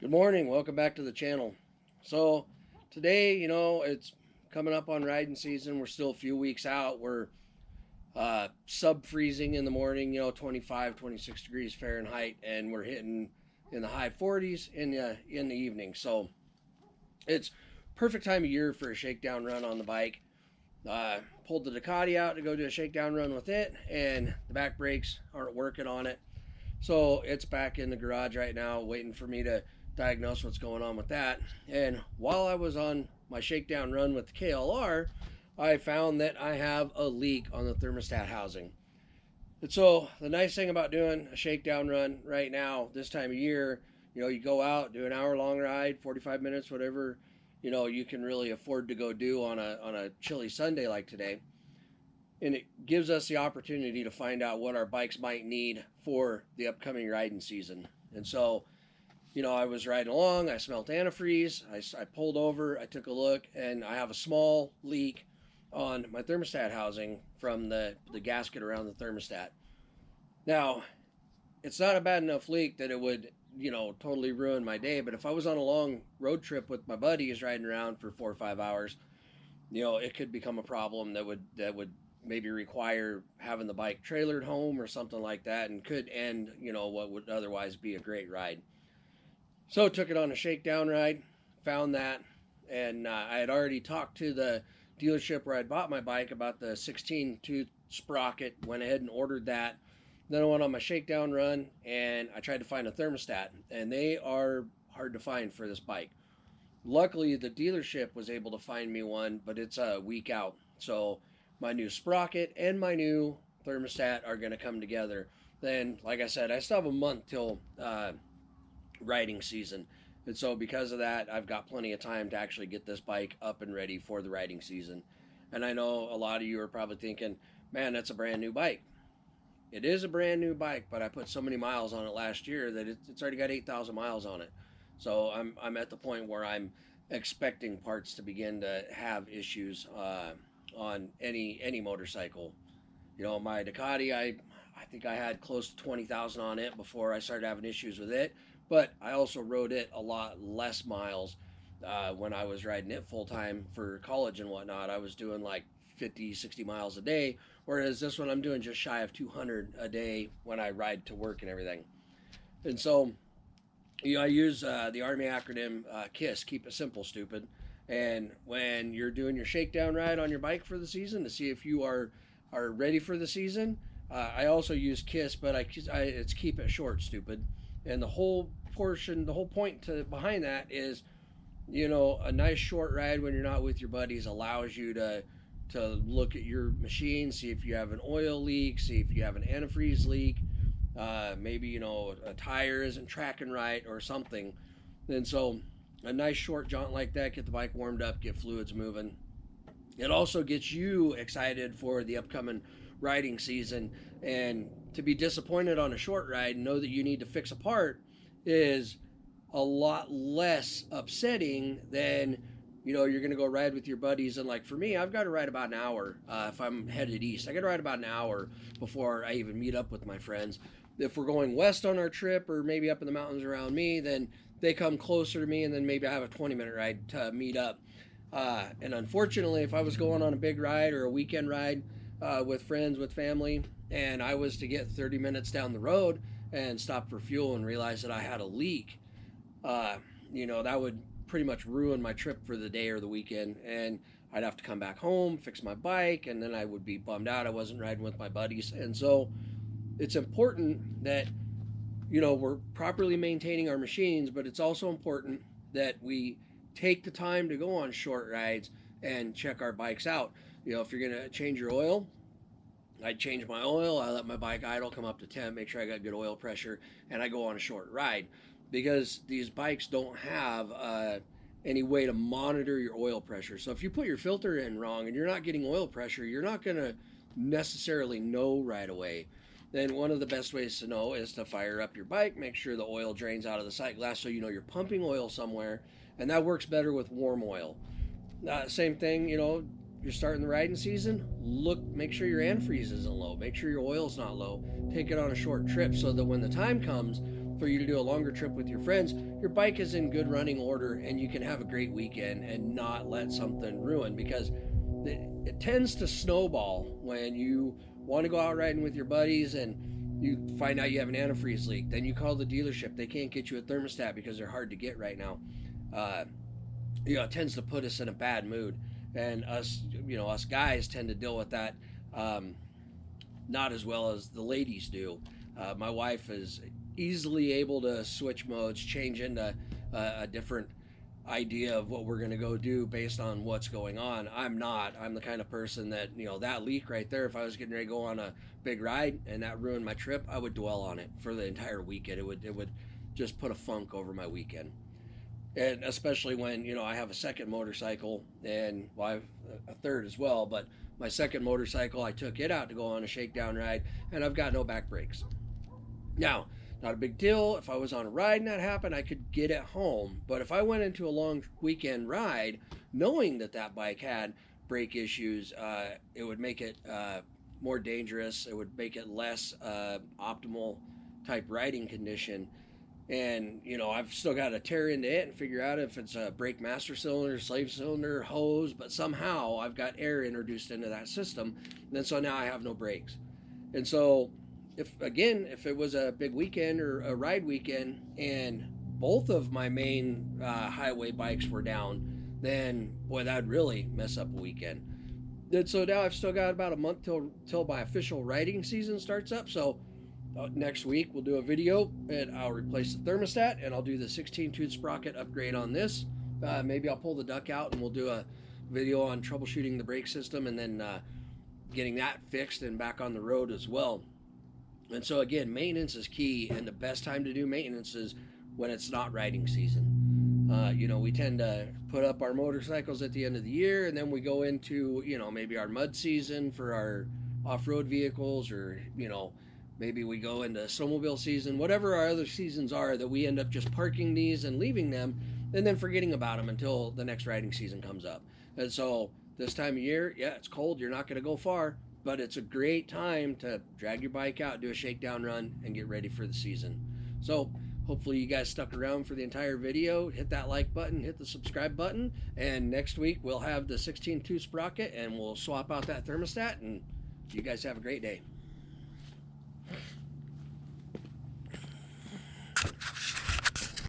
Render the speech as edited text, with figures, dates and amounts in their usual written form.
Good morning. Welcome back to the channel. So today, it's coming up on riding season. We're still a few weeks out. We're sub freezing in the morning, 25, 26 degrees Fahrenheit, and we're hitting in the high 40s in the evening. So it's perfect time of year for a shakedown run on the bike. Pulled the Ducati out to go do a shakedown run with it, and the back brakes aren't working on it. So it's back in the garage right now, waiting for me to diagnose what's going on with that. And while I was on my shakedown run with the KLR, I found that I have a leak on the thermostat housing. And so the nice thing about doing a shakedown run right now, this time of year, you go out, do an hour long ride, 45 minutes, whatever, you can really afford to go do on a chilly Sunday like today. And it gives us the opportunity to find out what our bikes might need for the upcoming riding season. And so, I was riding along, I smelled antifreeze, I pulled over, I took a look, and I have a small leak on my thermostat housing from the gasket around the thermostat. Now, it's not a bad enough leak that it would, totally ruin my day, but if I was on a long road trip with my buddies riding around for 4 or 5 hours, it could become a problem that would maybe require having the bike trailered home or something like that, and could end, what would otherwise be a great ride. So took it on a shakedown ride, found that, and I had already talked to the dealership where I'd bought my bike about the 16 tooth sprocket, went ahead and ordered that. Then I went on my shakedown run and I tried to find a thermostat, and they are hard to find for this bike. Luckily, the dealership was able to find me one, but it's a week out. So my new sprocket and my new thermostat are going to come together. Then, like I said, I still have a month till riding season. And so because of that, I've got plenty of time to actually get this bike up and ready for the riding season. And I know a lot of you are probably thinking, man, that's a brand new bike. It is a brand new bike, but I put so many miles on it last year that it's already got 8,000 miles on it. So I'm at the point where I'm expecting parts to begin to have issues on any motorcycle. My Ducati, I think I had close to 20,000 on it before I started having issues with it. But I also rode it a lot less miles when I was riding it full time for college and whatnot. I was doing like 50, 60 miles a day, whereas this one I'm doing just shy of 200 a day when I ride to work and everything. And so, I use the Army acronym KISS, keep it simple, stupid. And when you're doing your shakedown ride on your bike for the season to see if you are ready for the season, I also use KISS, but it's keep it short, stupid. And the whole point behind that is, a nice short ride when you're not with your buddies allows you to look at your machine, see if you have an oil leak, see if you have an antifreeze leak, maybe a tire isn't tracking right or something. And so a nice short jaunt like that, get the bike warmed up, get fluids moving. It also gets you excited for the upcoming riding season. And to be disappointed on a short ride and know that you need to fix a part is a lot less upsetting than you're going to go ride with your buddies. And like for me, I've got to ride about an hour. If I'm headed east, I got to ride about an hour before I even meet up with my friends. If we're going west on our trip or maybe up in the mountains around me, then they come closer to me, and then maybe I have a 20-minute ride to meet up. And unfortunately, if I was going on a big ride or a weekend ride with friends, with family, and I was to get 30 minutes down the road and stop for fuel and realize that I had a leak, that would pretty much ruin my trip for the day or the weekend. And I'd have to come back home, fix my bike, and then I would be bummed out I wasn't riding with my buddies. And so it's important that, we're properly maintaining our machines, but it's also important that we take the time to go on short rides and check our bikes out. If you're going to change your oil, I change my oil, I let my bike idle, come up to temp, make sure I got good oil pressure, and I go on a short ride. Because these bikes don't have any way to monitor your oil pressure. So if you put your filter in wrong and you're not getting oil pressure, you're not going to necessarily know right away. Then one of the best ways to know is to fire up your bike, make sure the oil drains out of the sight glass so you're pumping oil somewhere, and that works better with warm oil. Same thing, you're starting the riding season, make sure your antifreeze isn't low, make sure your oil's not low, take it on a short trip so that when the time comes, for you to do a longer trip with your friends, your bike is in good running order and you can have a great weekend and not let something ruin, because it tends to snowball when you want to go out riding with your buddies and you find out you have an antifreeze leak. Then you call the dealership. They can't get you a thermostat because they're hard to get right now. Uh, it tends to put us in a bad mood. And us guys tend to deal with that um, not as well as the ladies do. My wife is easily able to switch modes, change into a different idea of what we're going to go do based on what's going on. I'm not. I'm the kind of person that, that leak right there, if I was getting ready to go on a big ride and that ruined my trip, I would dwell on it for the entire weekend. It would just put a funk over my weekend. And especially when, I have a second motorcycle, and well, I have a third as well, but my second motorcycle, I took it out to go on a shakedown ride, and I've got no back brakes. Now, not a big deal. If I was on a ride and that happened, I could get it home. But if I went into a long weekend ride, knowing that that bike had brake issues, it would make it more dangerous. It would make it less optimal type riding condition. And, I've still got to tear into it and figure out if it's a brake master cylinder, slave cylinder, hose, but somehow I've got air introduced into that system. And so now I have no brakes. And so if it was a big weekend or a ride weekend and both of my main highway bikes were down, then boy, that'd really mess up a weekend. And so now I've still got about a month till my official riding season starts up. So next week we'll do a video and I'll replace the thermostat and I'll do the 16 tooth sprocket upgrade on this. Maybe I'll pull the duck out and we'll do a video on troubleshooting the brake system and then getting that fixed and back on the road as well. And so again, maintenance is key, and the best time to do maintenance is when it's not riding season. We tend to put up our motorcycles at the end of the year, and then we go into, maybe our mud season for our off-road vehicles, or, maybe we go into snowmobile season, whatever our other seasons are, that we end up just parking these and leaving them and then forgetting about them until the next riding season comes up. And so this time of year, yeah, it's cold, you're not going to go far, but it's a great time to drag your bike out, do a shakedown run, and get ready for the season. So hopefully you guys stuck around for the entire video. Hit that like button, hit the subscribe button, and next week we'll have the 16 tooth sprocket and we'll swap out that thermostat, and you guys have a great day.